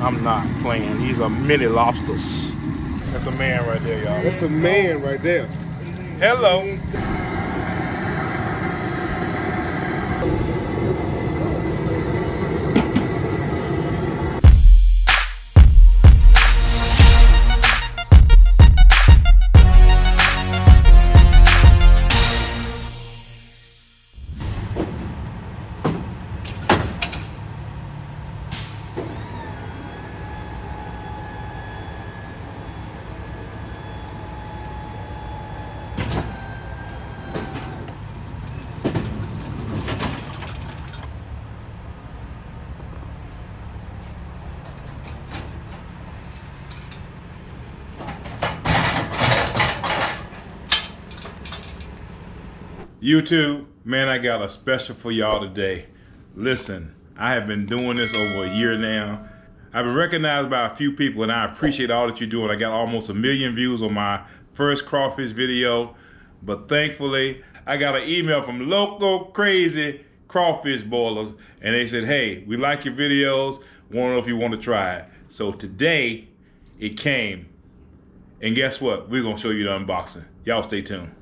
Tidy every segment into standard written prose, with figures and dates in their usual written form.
I'm not playing. These are mini lobsters. That's a man right there, y'all. That's a man right there. Hello. YouTube, man, I got a special for y'all today. Listen, I have been doing this over a year now. I've been recognized by a few people, and I appreciate all that you're doing. I got almost 1 million views on my first crawfish video, but thankfully, I got an email from LoCo Crawfish Boilers, and they said, hey, we like your videos, want to know if you want to try it. So today, it came, and guess what? We're going to show you the unboxing. Y'all stay tuned.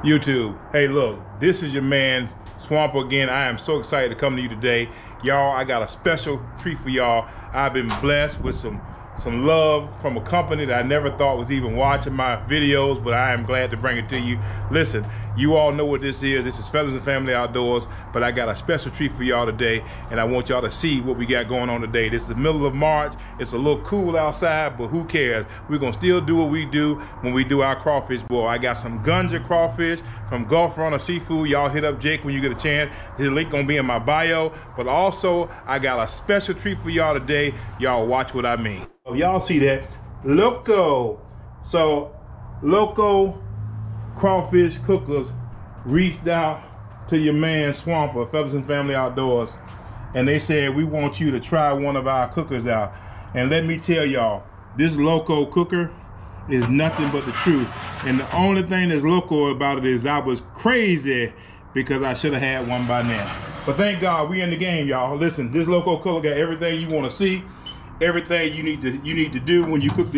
YouTube, hey look, this is your man Swamper again. I am so excited to come to you today. Y'all, I got a special treat for y'all. I've been blessed with some love from a company that I never thought was even watching my videos, but I am glad to bring it to you. Listen, you all know what this is. This is Fellas and Family Outdoors, but I got a special treat for y'all today, and I want y'all to see what we got going on today. This is the middle of March. It's a little cool outside, but who cares? We're gonna still do what we do when we do our crawfish boil. I got some Gunja crawfish from Gulf Runner Seafood. Y'all hit up Jake when you get a chance. His link gonna be in my bio, but also I got a special treat for y'all today. Y'all watch what I mean. Y'all see that? LoCo So LoCo Crawfish Cookers reached out to your man Swamper, Feathers and Family Outdoors, and they said, we want you to try one of our cookers out. And let me tell y'all, this LoCo cooker is nothing but the truth. And the only thing that's LoCo about it is I was crazy because I should have had one by now. But thank God we in the game, y'all. Listen, this LoCo cooker got everything you want to see, everything you need to do when you cook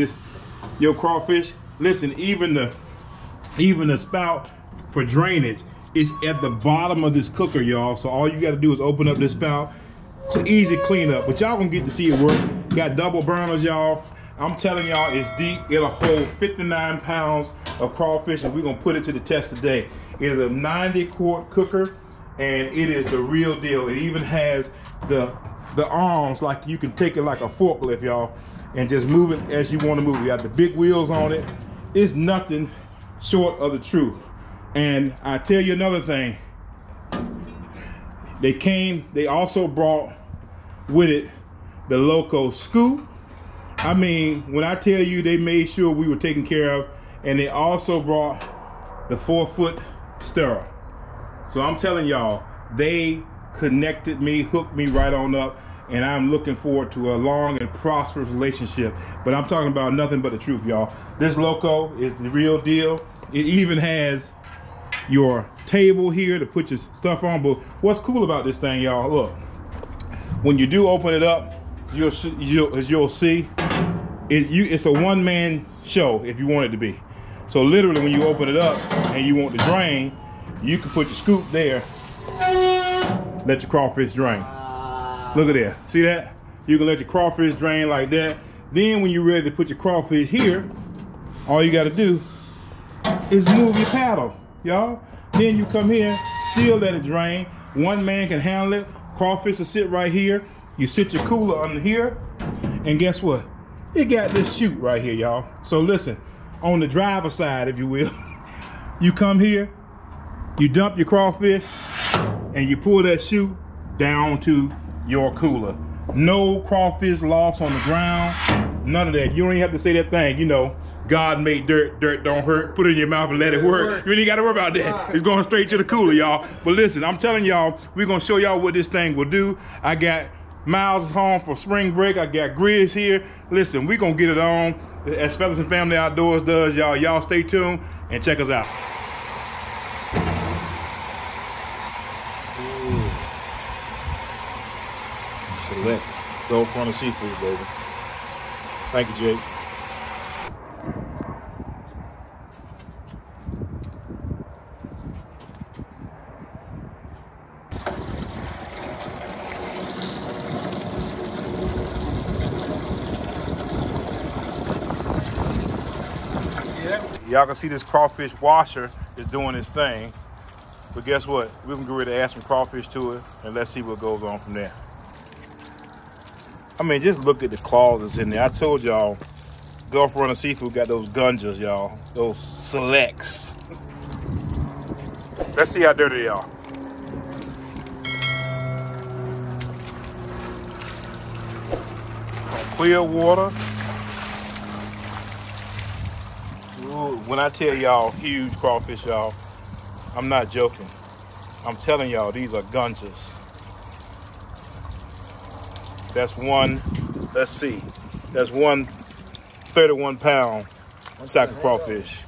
your crawfish. Listen, even the spout for drainage is at the bottom of this cooker, y'all. So all you got to do is open up this spout. Easy cleanup, but y'all gonna get to see it work. Got double burners, y'all. I'm telling y'all, it's deep. It'll hold 59 pounds of crawfish, and we're gonna put it to the test today. It is a 90-quart cooker, and it is the real deal. It even has the arms, like you can take it like a forklift, y'all, and just move it as you want to move it. You got the big wheels on it. It's nothing short of the truth. And I tell you another thing. They also brought with it the LoCo scoop. I mean, when I tell you they made sure we were taken care of, and they also brought the 4-foot stirrer. So I'm telling y'all, they connected me, hooked me right on up, and I'm looking forward to a long and prosperous relationship. But I'm talking about nothing but the truth, y'all. This LoCo is the real deal. It even has your table here to put your stuff on. But what's cool about this thing, y'all, look, when you do open it up, as you'll see, it's a one-man show if you want it to be. So literally, when you open it up and you want to drain, you can put your scoop there, let your crawfish drain. Look at that, see that? You can let your crawfish drain like that. Then when you're ready to put your crawfish here, all you got to do is move your paddle, y'all. Then you come here, still let it drain. One man can handle it. Crawfish will sit right here. You sit your cooler under here, and guess what? It got this chute right here, y'all. So listen, on the driver's side, if you will, you come here, you dump your crawfish, and you pull that chute down to your cooler. No crawfish lost on the ground, none of that. You don't even have to say that thing, you know, God made dirt, dirt don't hurt. Put it in your mouth and let it work. You ain't got to worry about that. It's going straight to the cooler, y'all. But listen, I'm telling y'all, we're going to show y'all what this thing will do. I got Miles home for spring break. I got Grizz here. Listen, we're going to get it on as Feathers and Family Outdoors does, y'all. Y'all stay tuned and check us out. Select Gulf Runner Seafood, baby. Thank you, Jake. Y'all can see this crawfish washer is doing its thing. But guess what? We're gonna get ready to add some crawfish to it, and let's see what goes on from there. I mean, just look at the claws that's in there. I told y'all, Gulf Runner Seafood got those gunjas, y'all. Those selects. Let's see how dirty they are. Clear water. When I tell y'all huge crawfish, y'all, I'm not joking. I'm telling y'all, these are gunjas. That's one, let's see, that's one 31-pound sack of crawfish.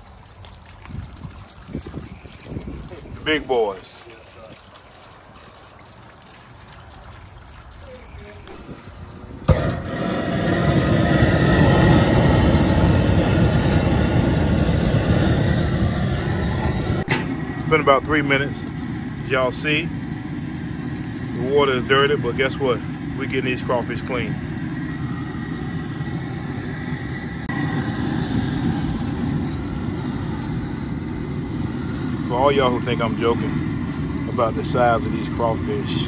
The big boys. It's been about 3 minutes. As y'all see, the water is dirty, but guess what? We're getting these crawfish clean. For all y'all who think I'm joking about the size of these crawfish,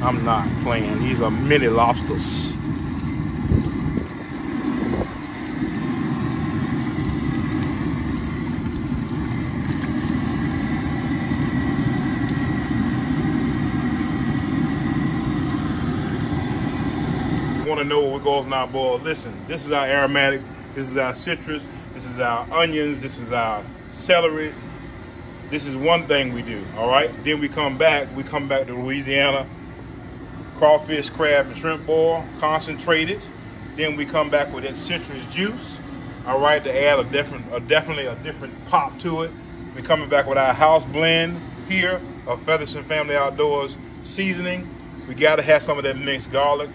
I'm not playing. These are mini lobsters. Want to know what goes in our boil? Listen, this is our aromatics. This is our citrus. This is our onions. This is our celery. This is one thing we do, all right? Then we come back to Louisiana crawfish, crab, and shrimp boil, concentrated. Then we come back with that citrus juice, all right, to add definitely a different pop to it. We're coming back with our house blend here of Featherston Family Outdoors seasoning. We gotta have some of that minced garlic.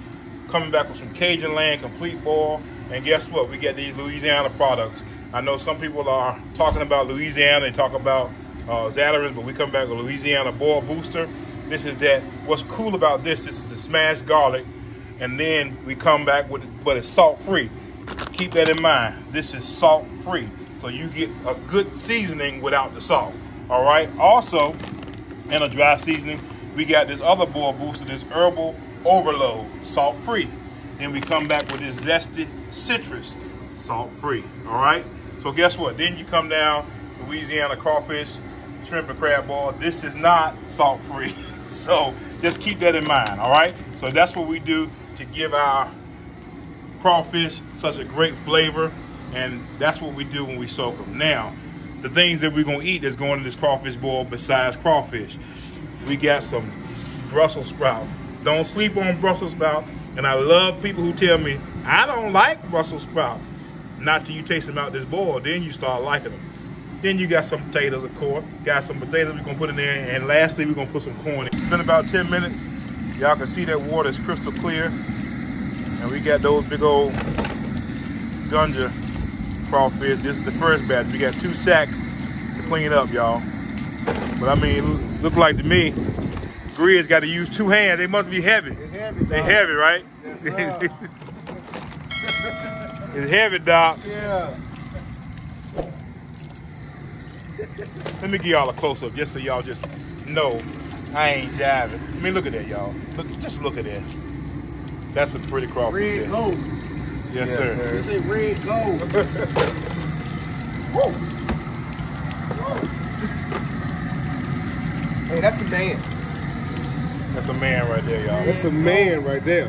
Coming back with some Cajun Land complete boil. And guess what? We get these Louisiana products. I know some people are talking about Louisiana, they talk about Zatarain's, but we come back with Louisiana Boil Booster. This is that. What's cool about this is the smashed garlic, and then we come back with it, but it's salt free. Keep that in mind. This is salt free, so you get a good seasoning without the salt. All right. Also, in a dry seasoning, we got this other boil booster, this herbal overload, salt free. Then we come back with this zesty citrus, salt free. All right. So guess what? Then you come down Louisiana crawfish, shrimp and crab boil. This is not salt free. So just keep that in mind. All right. So that's what we do to give our crawfish such a great flavor, and that's what we do when we soak them. Now, the things that we're gonna eat that's going in this crawfish boil besides crawfish, we got some Brussels sprouts. Don't sleep on Brussels sprouts. And I love people who tell me, I don't like Brussels sprouts. Not till you taste them out this boil, then you start liking them. Then you got some potatoes, of course. Got some potatoes we're gonna put in there, and lastly, we're gonna put some corn in. It's been about 10 minutes. Y'all can see that water is crystal clear. And we got those big old Gunja crawfish. This is the first batch. We got 2 sacks to clean up, y'all. But I mean, look like to me, Grizz got to use 2 hands. They must be heavy. It's heavy, they heavy, right? Yes, sir. It's heavy, Doc. Yeah. Let me give y'all a close-up just so y'all just know I ain't jiving. I mean, look at that, y'all. Just look at that. That's a pretty crawfish. Red gold. Yes, sir. It's a red gold. Whoa. Whoa. Hey, that's a man. That's a man right there, y'all. That's a man right there.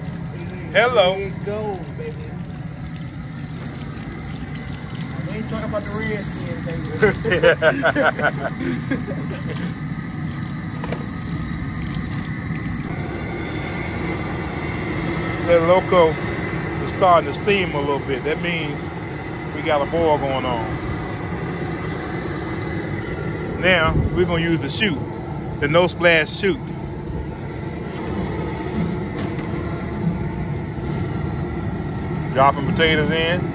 Hello. Red gold, baby. We ain't talking about the Redskins, baby. That LoCo is starting to steam a little bit. That means we got a boil going on. Now we're gonna use the chute, the no splash chute. Dropping potatoes in.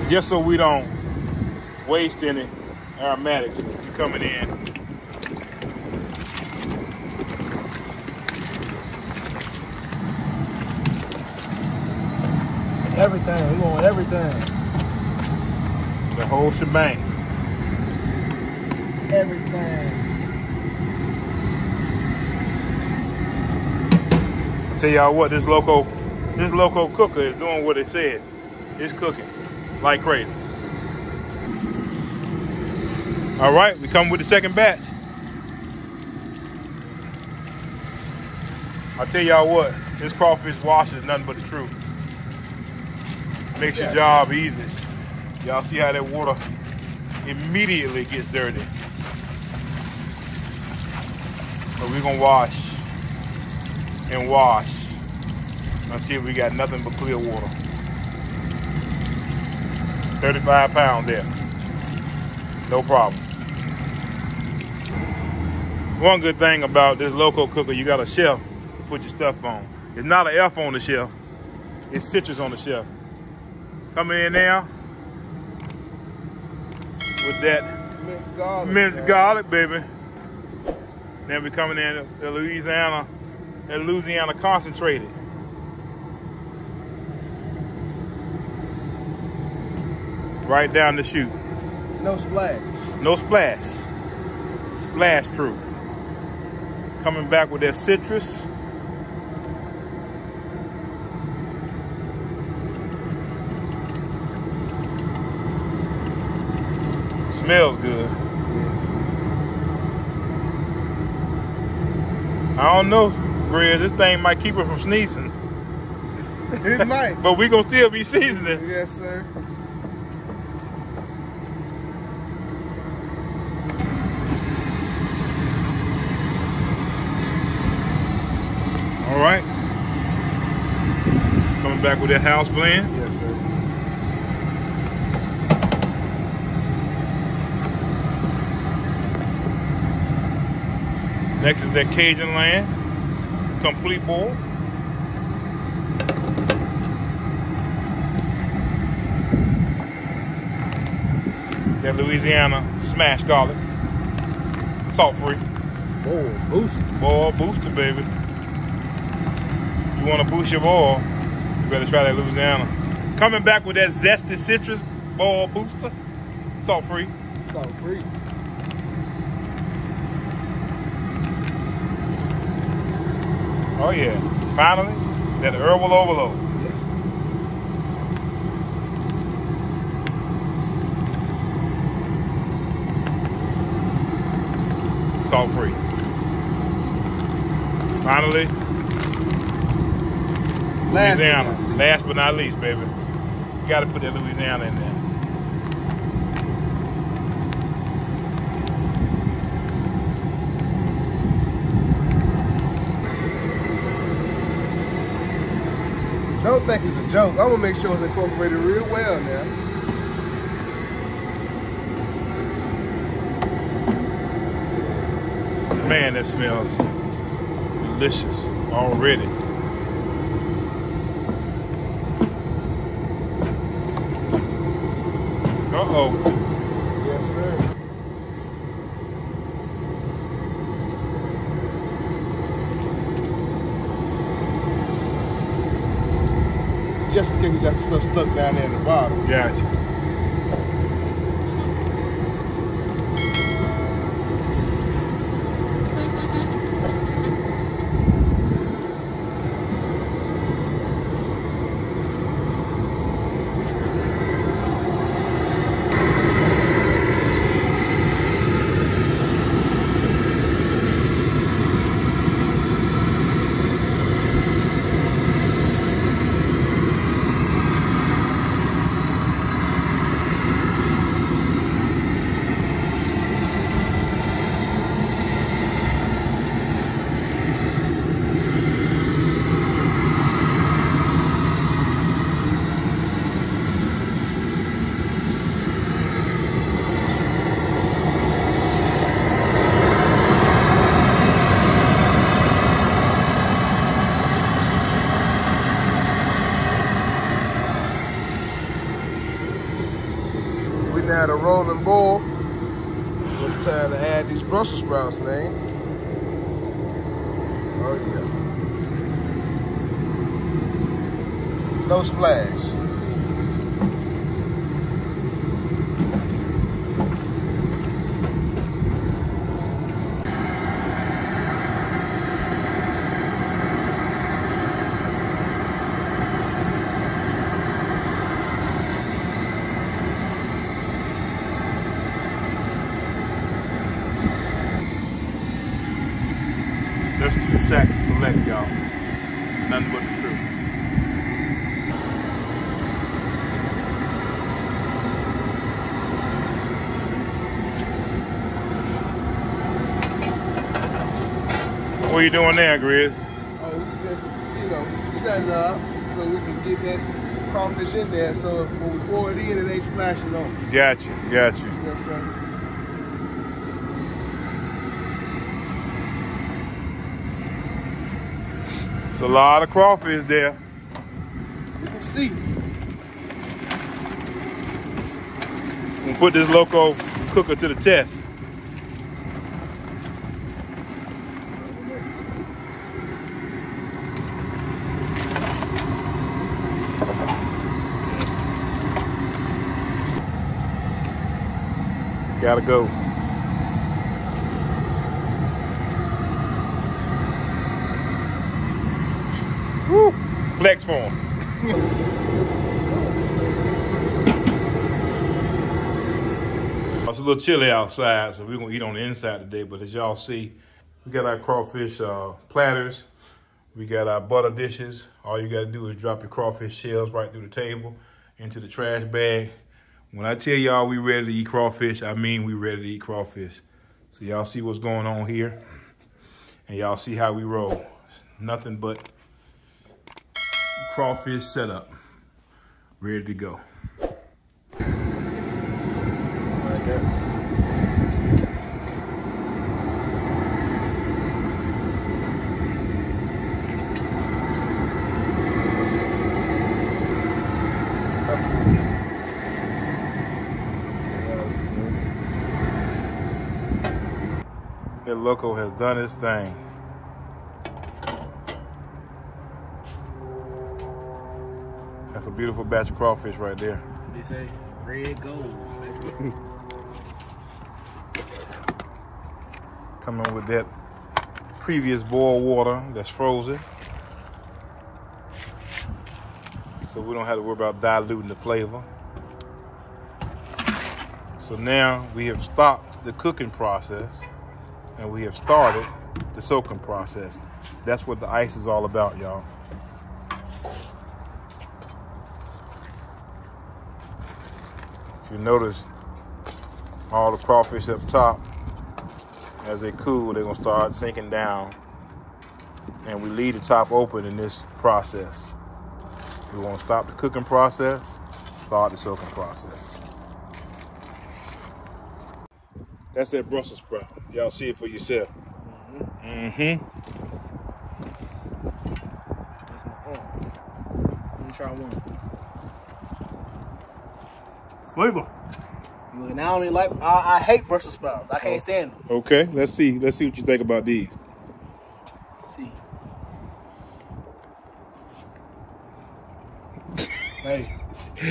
Just so we don't waste any aromatics coming in. Everything. We want everything. The whole shebang. Everything. I'll tell y'all what, this LoCo cooker is doing what it said. It's cooking like crazy. All right, we come with the second batch. I'll tell y'all what, this crawfish wash is nothing but the truth. Makes your job easy. Y'all see how that water immediately gets dirty. So we're gonna wash and wash until we got nothing but clear water. 35 pounds there. No problem. One good thing about this LoCo cooker, you got a shelf to put your stuff on. It's not an F on the shelf. It's citrus on the shelf. Coming in now with that minced garlic, baby. Then we coming in the Louisiana concentrated. Right down the chute. No splash. No splash. Splash proof. Coming back with that citrus. Smells good. Yes. I don't know, Grizz. This thing might keep her from sneezing. It might. But we gonna still be seasoning. Yes, sir. All right. Coming back with that house blend. Yes, sir. Next is that Cajun Land complete boil. That Louisiana smashed garlic, salt free. Boil booster. Boil booster, baby. You want to boost your boil, you better try that Louisiana. Coming back with that zesty citrus boil booster, salt free. Salt free. Oh yeah. Finally, that herbal overload. Yes. Salt free. Finally, Louisiana. Last but not least, baby. You gotta put that Louisiana in there. Don't think it's a joke. I'm gonna make sure it's incorporated real well now. Man, that smells delicious already. Uh-oh. Yes, sir. Just in case you got the stuff stuck down there in the bottom. Gotcha. Now the rolling boil. It's time to add these Brussels sprouts, man. Oh yeah. No splash. That's 2 sacks of select, y'all. Nothing but the truth. What are you doing there, Grizz? Oh, we just, setting up so we can get that crawfish in there so when we pour it in, it ain't splashing on us. Gotcha, gotcha. Yes, sir. It's a lot of crawfish there. You can see. We'll put this LoCo cooker to the test. Gotta go. Woo! Flex form. It's a little chilly outside, so we're gonna eat on the inside today. But as y'all see, we got our crawfish platters. We got our butter dishes. All you gotta do is drop your crawfish shells right through the table into the trash bag. When I tell y'all we ready to eat crawfish, I mean we ready to eat crawfish. So y'all see what's going on here, and y'all see how we roll. Nothing but crawfish setup, ready to go. That LoCo has done his thing. That's a beautiful batch of crawfish right there. They say red gold. Coming with that previous boiled water that's frozen. So we don't have to worry about diluting the flavor. So now we have stopped the cooking process and we have started the soaking process. That's what the ice is all about, y'all. If you notice, all the crawfish up top, as they cool, they're gonna start sinking down. And we leave the top open in this process. We wanna stop the cooking process, start the soaking process. That's that Brussels sprout. Y'all see it for yourself. Mm-hmm. That's my arm. Let me try one. Flavor. Look, now I don't even like. I hate Brussels sprouts. I can't stand them. Okay, let's see. Let's see what you think about these. See. Hey.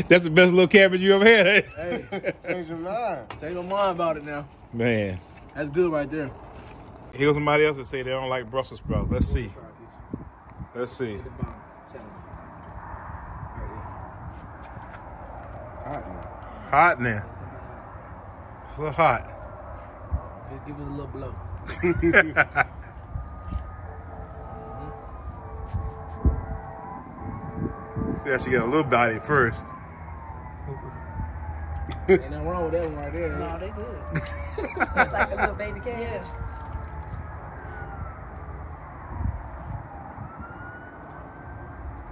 That's the best little cabbage you ever had. Hey, Change your mind. change your mind about it now. Man. That's good right there. Here's somebody else that say they don't like Brussels sprouts. Let's see. Let's see. At the bottom. Tell me. Right Hot now. Hot now. A little hot. there. Just give it a little blow. See how she got a little bite at first. Ain't nothing wrong with that one right there. No, they good. It's like a little baby cabbage.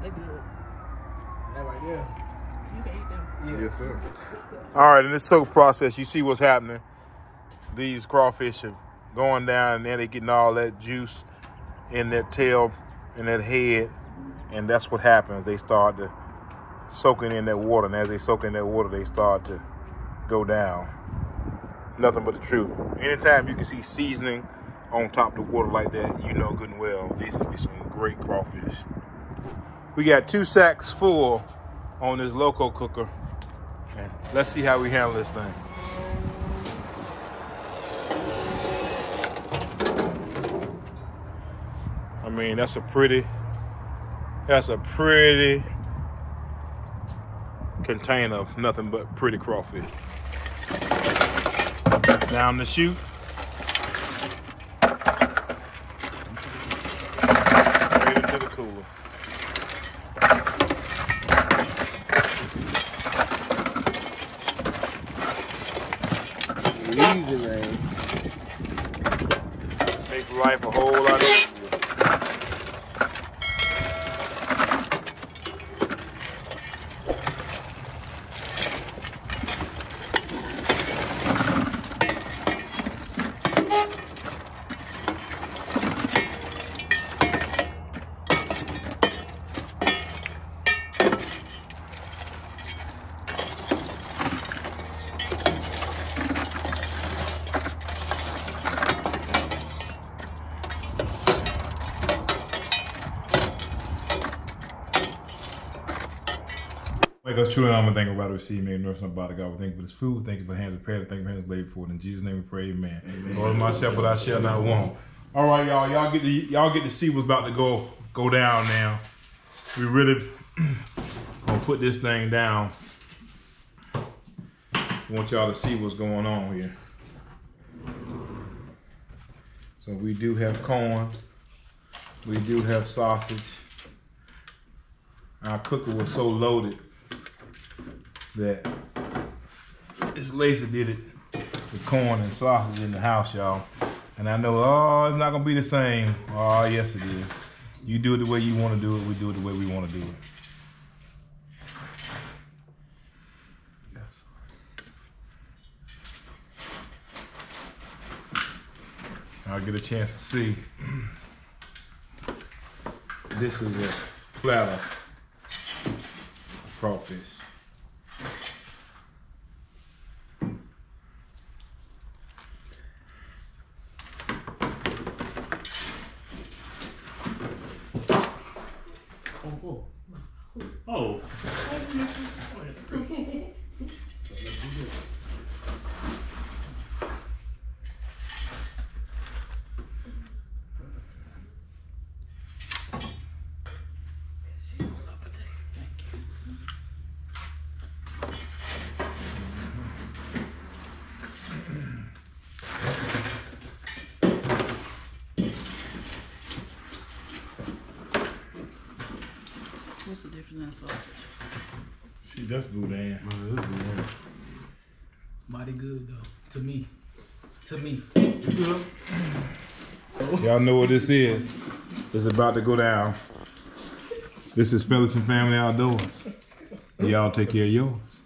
They good. That right there. You can eat them. Yeah. Yes, sir. All right, in this soak process, you see what's happening. These crawfish are going down and then they're getting all that juice in that tail, in that head, and that's what happens. They start to soaking in that water, and as they soak in that water, they start to go down. Nothing but the truth. Anytime you can see seasoning on top of the water like that, you know good and well these are gonna be some great crawfish. We got 2 sacks full on this LoCo cooker, and let's see how we handle this thing. I mean, that's a pretty container of nothing but pretty crawfish. Down the chute. Straight into the cooler. Easy, man. Makes life a whole lot easier. Wake us truly, I'm gonna thank about receive me and nourishing our body. God, we thank you for this food. Thank you for the hands prepared. Thank you for hands laid forward. In Jesus' name we pray, amen. Lord, my shepherd, I shall not want. All right, y'all. Y'all get to see what's about to go down now. We really gonna put this thing down I want y'all to see what's going on here. So we do have corn. We do have sausage. Our cooker was so loaded that this Lacey did it with corn and sausage in the house, y'all. And I know, oh, it's not gonna be the same. Oh, yes it is. You do it the way you wanna do it, we do it the way we wanna do it. Yes. I'll get a chance to see. This is a platter crawfish. Oh. What's the difference in the sausage? See, that's boudin. It's mighty good though. To me. To me. Y'all know what this is. It's about to go down. This is Fellas and Family Outdoors. Y'all take care of yours.